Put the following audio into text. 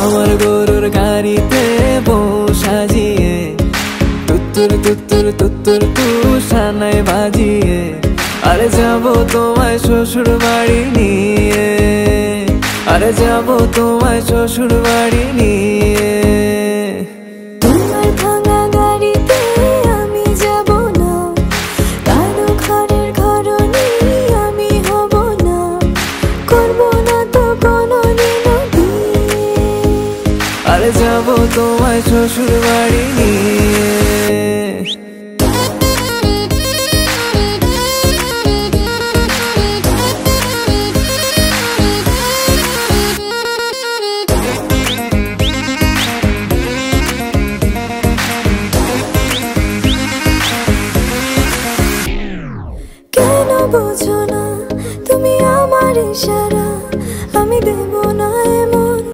আমার গরুর গাড়িতে বউ সাজিয়ে তুত্তুর তুত্তুর তুত্তুর তু সানাই বাজিয়ে আরে যাব তোমায় শ্বশুর বাড়ি নিয়ে, আরে যাব তোমায় শ্বশুর বাড়ি নিয়ে। তোমার ভাঙা গাড়িতে আমি যাব না, কারো ঘরের ঘরনি আমি হব না, করব না তো কোনোদিনও বিয়ে। আরে যাব তোমায় শ্বশুর বাড়ি নিয়ে।